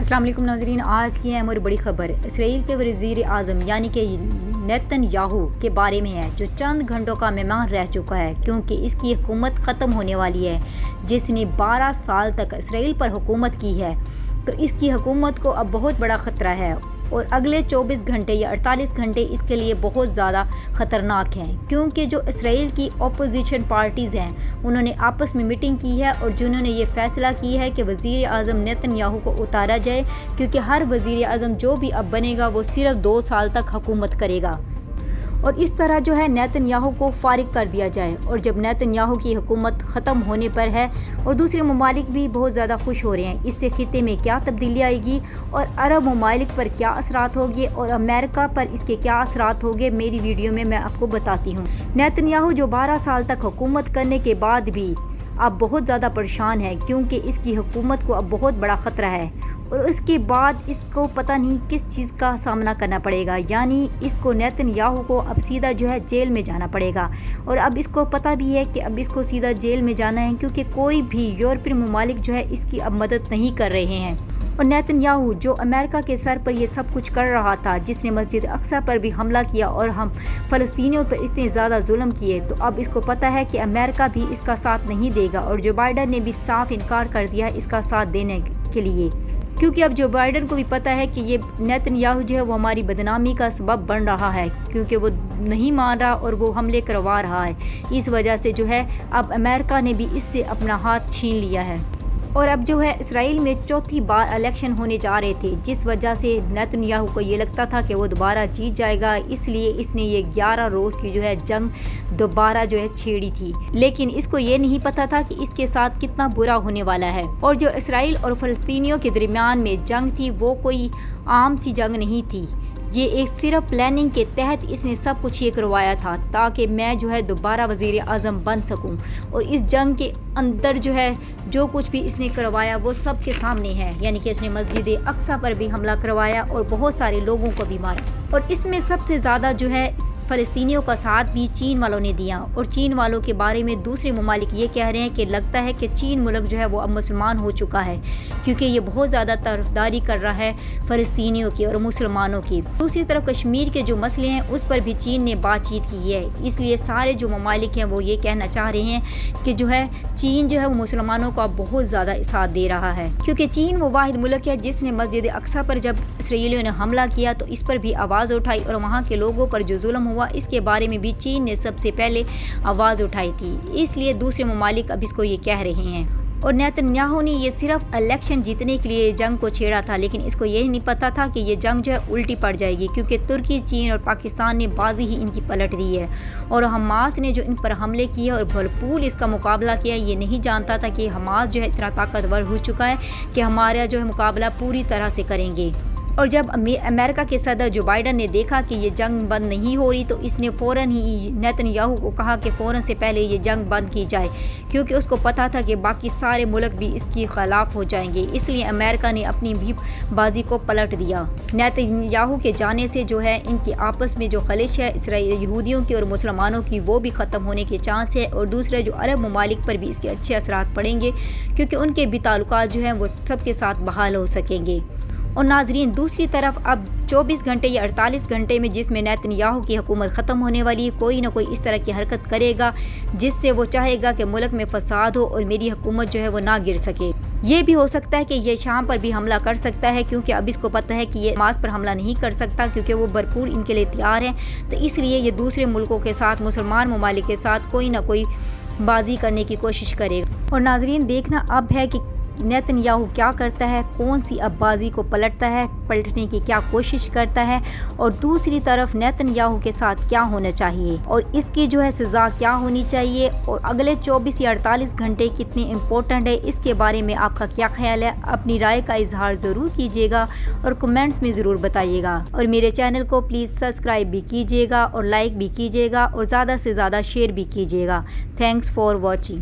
अस्सलाम वालेकुम नाज़रीन, आज की अहम और बड़ी खबर इसराइल के वज़ीर आज़म यानी कि नेतन्याहू के बारे में है, जो चंद घंटों का मेहमान रह चुका है क्योंकि इसकी हुकूमत ख़त्म होने वाली है, जिसने 12 साल तक इसराइल पर हुकूमत की है। तो इसकी हुकूमत को अब बहुत बड़ा ख़तरा है और अगले 24 घंटे या 48 घंटे इसके लिए बहुत ज़्यादा ख़तरनाक हैं, क्योंकि जो इसराइल की अपोजिशन पार्टीज़ हैं उन्होंने आपस में मीटिंग की है और जिन्होंने ये फ़ैसला की है कि वज़ीर आज़म नेतन्याहू को उतारा जाए, क्योंकि हर वज़ीर आज़म जो भी अब बनेगा वो सिर्फ 2 साल तक हुकूमत करेगा और इस तरह जो है नेतन्याहू को फारिग कर दिया जाए। और जब नेतन्याहू की हुकूमत ख़त्म होने पर है और दूसरे ममालिक भी बहुत ज़्यादा खुश हो रहे हैं, इससे खित्ते में क्या तब्दीली आएगी और अरब ममालिक पर क्या असरात होंगे और अमेरिका पर इसके क्या असरात होंगे, मेरी वीडियो में मैं आपको बताती हूँ। नेतन्याहू जो 12 साल तक हुकूमत करने के बाद भी अब बहुत ज़्यादा परेशान है, क्योंकि इसकी हुकूमत को अब बहुत बड़ा ख़तरा है और उसके बाद इसको पता नहीं किस चीज़ का सामना करना पड़ेगा। यानी इसको नेतन्याहू को अब सीधा जो है जेल में जाना पड़ेगा और अब इसको पता भी है कि अब इसको सीधा जेल में जाना है, क्योंकि कोई भी यूरोपीय ममालिक जो है इसकी अब मदद नहीं कर रहे हैं। और नेतन्याहू जो अमेरिका के सर पर ये सब कुछ कर रहा था, जिसने मस्जिद अक्सा पर भी हमला किया और हम फ़लस्तीनियों पर इतने ज़्यादा जुल्म किए, तो अब इसको पता है कि अमेरिका भी इसका साथ नहीं देगा और जो बाइडन ने भी साफ इनकार कर दिया है इसका साथ देने के लिए, क्योंकि अब जो बाइडन को भी पता है कि ये नेतन्याहू जो है वो हमारी बदनामी का सबब बन रहा है, क्योंकि वो नहीं मान रहा और वो हमले करवा रहा है। इस वजह से जो है अब अमेरिका ने भी इससे अपना हाथ छीन लिया है। और अब जो है इसराइल में चौथी बार इलेक्शन होने जा रहे थे, जिस वजह से नेतन्याहू को ये लगता था कि वो दोबारा जीत जाएगा, इसलिए इसने ये 11 रोज़ की जो है जंग दोबारा जो है छेड़ी थी। लेकिन इसको ये नहीं पता था कि इसके साथ कितना बुरा होने वाला है। और जो इसराइल और फ़लस्तीनियों के दरमियान में जंग थी वो कोई आम सी जंग नहीं थी, ये एक सिर्फ प्लानिंग के तहत इसने सब कुछ ये करवाया था ताकि मैं जो है दोबारा वज़ीर आज़म बन सकूं। और इस जंग के अंदर जो है जो कुछ भी इसने करवाया वो सब के सामने है, यानी कि इसने मस्जिद अक्सा पर भी हमला करवाया और बहुत सारे लोगों को भी मारा। और इसमें सबसे ज़्यादा जो है फ़लस्तीनियों का साथ भी चीन वालों ने दिया। और चीन वालों के बारे में दूसरे ममालिक ये कह रहे हैं कि लगता है कि चीन मुल्क जो है वो अब मुसलमान हो चुका है, क्योंकि ये बहुत ज़्यादा तरफदारी कर रहा है फ़लस्तीनियों की और मुसलमानों की। दूसरी तरफ कश्मीर के जो मसले हैं उस पर भी चीन ने बातचीत की है, इसलिए सारे जो ममालिक हैं वो ये कहना चाह रहे हैं कि जो है चीन जो है वो मुसलमानों को अब बहुत ज़्यादा साथ दे रहा है, क्योंकि चीन वो वाहिद मुल्क है जिसने मस्जिद अक्सा पर जब इसराइलियों ने हमला किया तो इस पर भी आवाज़ उठाई और वहाँ के लोगों पर जो जुल्म हुआ इसके बारे में भी चीन ने सबसे पहले आवाज़ उठाई थी। इसलिए दूसरे ममालिक अब इसको ये कह रहे हैं। और नेतन्याहू ने ये सिर्फ इलेक्शन जीतने के लिए जंग को छेड़ा था, लेकिन इसको ये नहीं पता था कि ये जंग जो है उल्टी पड़ जाएगी, क्योंकि तुर्की, चीन और पाकिस्तान ने बाजी ही इनकी पलट दी है और हमास ने जो इन पर हमले किए और भरपूर इसका मुकाबला किया। ये नहीं जानता था कि हमास जो है इतना ताकतवर हो चुका है कि हमारा जो है मुकाबला पूरी तरह से करेंगे। और जब अमेरिका के सदर जो बाइडन ने देखा कि ये जंग बंद नहीं हो रही, तो इसने फ़ौरन ही नेतन्याहू को कहा कि फ़ौरन से पहले ये जंग बंद की जाए, क्योंकि उसको पता था कि बाकी सारे मुल्क भी इसके ख़िलाफ़ हो जाएंगे। इसलिए अमेरिका ने अपनी भी बाजी को पलट दिया। नेतन्याहू के जाने से जो है इनकी आपस में जो खलिश है इसराइल यहूदियों की और मुसलमानों की वो भी ख़त्म होने के चांस है। और दूसरे जो अरब ममालिक पर भी इसके अच्छे असरात पड़ेंगे, क्योंकि उनके भी ताल्लुकात जो हैं वो सबके साथ बहाल हो सकेंगे। और नाजरीन, दूसरी तरफ अब 24 घंटे या 48 घंटे में जिसमें नेतन्याहू की हुकूमत ख़त्म होने वाली है, कोई ना कोई इस तरह की हरकत करेगा जिससे वो चाहेगा कि मुल्क में फसाद हो और मेरी हुकूमत जो है वो ना गिर सके। ये भी हो सकता है कि ये शाम पर भी हमला कर सकता है, क्योंकि अब इसको पता है कि ये हमास पर हमला नहीं कर सकता, क्योंकि वो भरपूर इनके लिए तैयार हैं। तो इसलिए ये दूसरे मुल्कों के साथ, मुसलमान ममालिक के साथ कोई ना कोई बाजी करने की कोशिश करेगा। और नाजरीन, देखना अब है कि नेतन्याहू क्या करता है, कौन सी अब बाजी को पलटता है, पलटने की क्या कोशिश करता है, और दूसरी तरफ नेतन्याहू के साथ क्या होना चाहिए और इसकी जो है सज़ा क्या होनी चाहिए, और अगले 24 या 48 घंटे कितने इम्पोर्टेंट है, इसके बारे में आपका क्या ख्याल है। अपनी राय का इजहार ज़रूर कीजिएगा और कमेंट्स में ज़रूर बताइएगा। और मेरे चैनल को प्लीज़ सब्सक्राइब भी कीजिएगा और लाइक भी कीजिएगा और ज़्यादा से ज़्यादा शेयर भी कीजिएगा। Thanks for watching.